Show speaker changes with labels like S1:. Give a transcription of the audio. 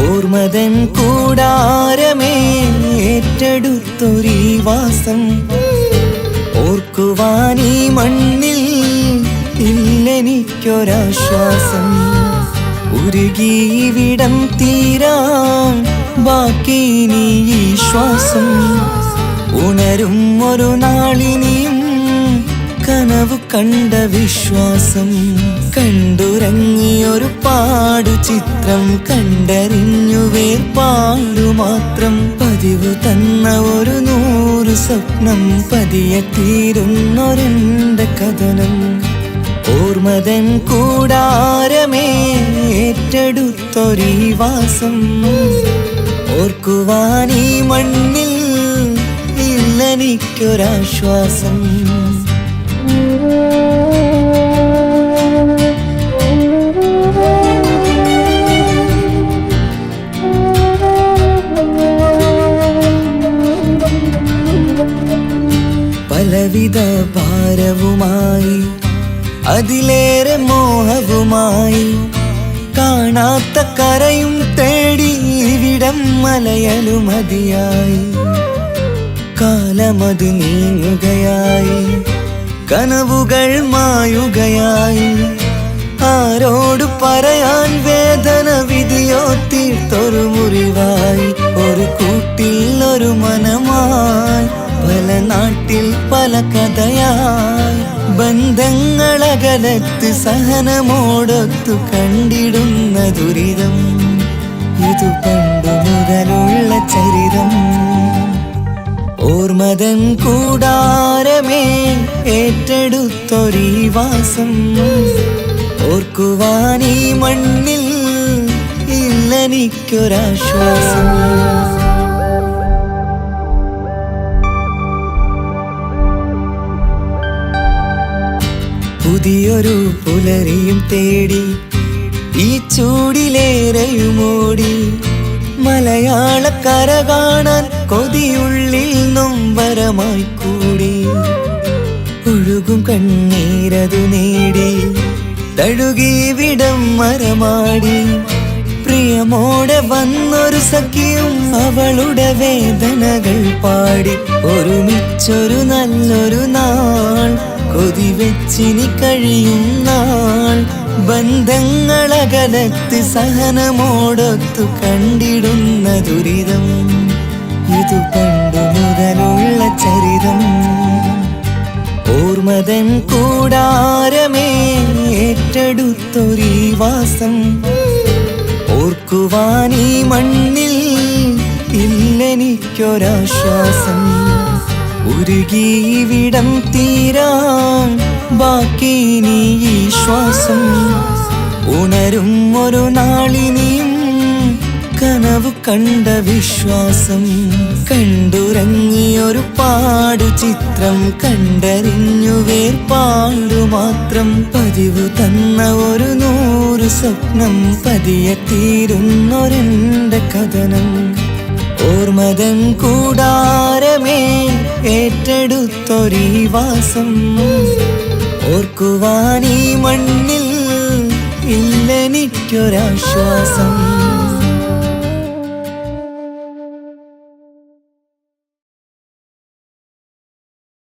S1: ഓർമ്മതൻ കൂടാരമേ ഏറ്റെടുത്തൊരീ വാസം ഓർക്കുവാനീ മണ്ണിൽ ഇല്ലെനിക്കൊരാശ്വാസം. ഉരുകിവിടം തീരാൻ ബാക്കി നീ ഈ ശ്വാസം. ഉണരും ഒരു നാളിനിയും കനവു കണ്ട വിശ്വാസം. കണ്ടുറങ്ങിയൊരു പാടു ചിത്രം കണ്ടറിഞ്ഞു വേർപാടു മാത്രം. പതിവ് തന്ന ഒരു 100 സ്വപ്നം പതിയെ തീരുന്നൊരെന്റെ കഥനം. ഓർമ്മതൻ കൂടാരമേ ഏറ്റെടുത്തൊരീ വാസം ഓർക്കുവാനീ മണ്ണിൽ ഇല്ലെനിക്കൊരാശ്വാസം. പലവിധ ഭാരവുമായി അതിലേറെ മോഹവുമായി കാണാത്ത കരയും തേടി ഇവിടം മലയലുമതിയായി. കാലമത് നീങ്ങുകയായി കനവുകൾ മായുകയായി. ആരോട് പറയാൻ വേദന വിധിയോ തീർത്തൊരു മുറിവായി. ഒരു കൂട്ടിൽ ഒരു മനമായി പല നാട്ടിൽ പല കഥയായി. ബന്ധങ്ങളകലത്ത് സഹനമോടൊത്തു കണ്ടിടുന്ന ദുരിതം. ഇതു പണ്ടു മുതലുള്ള ചരിതം. ഓർമ്മതൻ കൂടാരമേ ഏറ്റെടുത്തൊരീ വാസം ഓർക്കുവാനീ മണ്ണിൽ ഇല്ലെനിക്കൊരാശ്വാസം. പുതിയൊരു പുലരിയും തേടി ഈ ചൂടിലേറെയുമോടി. മലയാളക്കര കാണാൻ കൊതിയുള്ളിൽ നൊമ്പരമായി കൂടി. ഒഴുകും കണ്ണീരതു നേടി തഴുകി വിടം മരമാടി. പ്രിയമോടെ വന്നൊരു സഖിയും അവളുടെ വേദനകൾ പാടി. ഒരുമിച്ചൊരു നല്ലൊരു നാൾ കൊതിവെച്ചിനി കഴിയും നാൾ. ബന്ധങ്ങളകലത്ത് സഹനമോടൊത്തു കണ്ടിടുന്ന ദുരിതം. ഇതു പണ്ടു മുതലുള്ള ചരിതം. ഓർമ്മതൻ കൂടാരമേ ഏറ്റെടുത്തൊരീ വാസം ഓർക്കുവാനീ മണ്ണിൽ ഇല്ലെനിക്കൊരാശ്വാസം. ഉരുകിവിടം തീരാൻ ബാക്കി നീ ഈ ശ്വാസം. ഉണരും ഒരു നാളിനിയും കനവു കണ്ട വിശ്വാസം. കണ്ടുറങ്ങിയൊരു പാടു ചിത്രം കണ്ടറിഞ്ഞു വേർപാടു മാത്രം. പതിവ് തന്ന ഒരു 100 സ്വപ്നം പതിയെ തീരുന്നൊരെന്റെ കഥനം. ഓർമ്മതൻ കൂടാരമേ ഏറ്റെടുത്തൊരീ വാസം ഓർക്കുവാനീ മണ്ണിൽ ഇല്ലെനിക്കൊരാശ്വാസം.